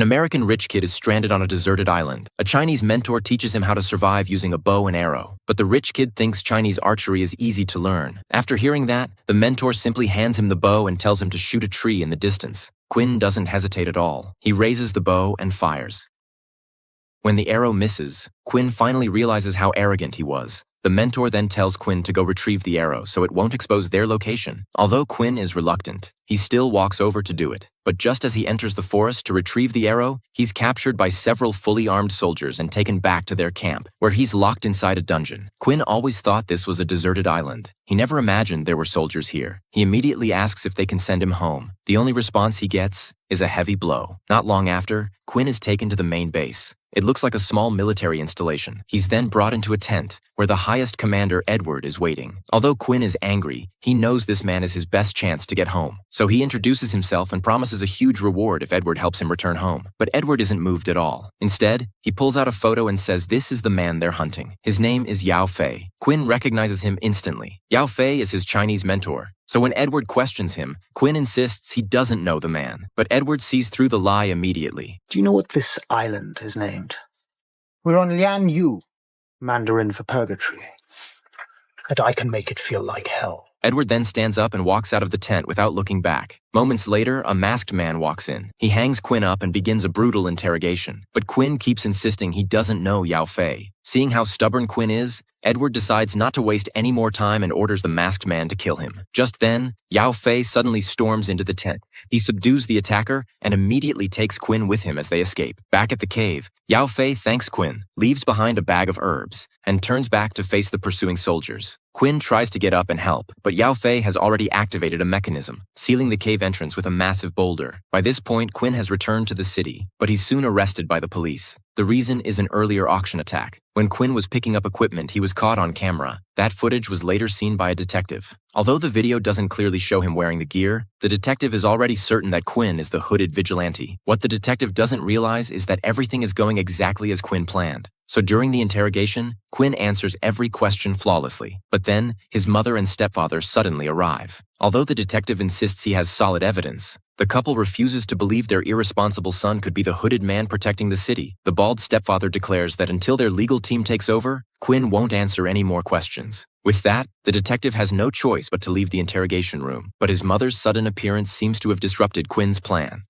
An American rich kid is stranded on a deserted island. A Chinese mentor teaches him how to survive using a bow and arrow. But the rich kid thinks Chinese archery is easy to learn. After hearing that, the mentor simply hands him the bow and tells him to shoot a tree in the distance. Quinn doesn't hesitate at all. He raises the bow and fires. When the arrow misses, Quinn finally realizes how arrogant he was. The mentor then tells Quinn to go retrieve the arrow so it won't expose their location. Although Quinn is reluctant, he still walks over to do it. But just as he enters the forest to retrieve the arrow, he's captured by several fully armed soldiers and taken back to their camp, where he's locked inside a dungeon. Quinn always thought this was a deserted island. He never imagined there were soldiers here. He immediately asks if they can send him home. The only response he gets is a heavy blow. Not long after, Quinn is taken to the main base. It looks like a small military installation. He's then brought into a tent, where the highest commander, Edward, is waiting. Although Quinn is angry, he knows this man is his best chance to get home. So he introduces himself and promises a huge reward if Edward helps him return home. But Edward isn't moved at all. Instead, he pulls out a photo and says this is the man they're hunting. His name is Yao Fei. Quinn recognizes him instantly. Yao Fei is his Chinese mentor. So when Edward questions him, Quinn insists he doesn't know the man. But Edward sees through the lie immediately. Do you know what this island is named? We're on Lian Yu, Mandarin for purgatory. And I can make it feel like hell. Edward then stands up and walks out of the tent without looking back. Moments later, a masked man walks in. He hangs Quinn up and begins a brutal interrogation. But Quinn keeps insisting he doesn't know Yao Fei. Seeing how stubborn Quinn is, Edward decides not to waste any more time and orders the masked man to kill him. Just then, Yao Fei suddenly storms into the tent. He subdues the attacker and immediately takes Quinn with him as they escape. Back at the cave, Yao Fei thanks Quinn, leaves behind a bag of herbs, and turns back to face the pursuing soldiers. Quinn tries to get up and help, but Yao Fei has already activated a mechanism, sealing the cave entrance with a massive boulder. By this point, Quinn has returned to the city, but he's soon arrested by the police. The reason is an earlier auction attack. When Quinn was picking up equipment, he was caught on camera. That footage was later seen by a detective. Although the video doesn't clearly show him wearing the gear, the detective is already certain that Quinn is the hooded vigilante. What the detective doesn't realize is that everything is going exactly as Quinn planned. So during the interrogation, Quinn answers every question flawlessly. But then, his mother and stepfather suddenly arrive. Although the detective insists he has solid evidence, the couple refuses to believe their irresponsible son could be the hooded man protecting the city. The bald stepfather declares that until their legal team takes over, Quinn won't answer any more questions. With that, the detective has no choice but to leave the interrogation room. But his mother's sudden appearance seems to have disrupted Quinn's plan.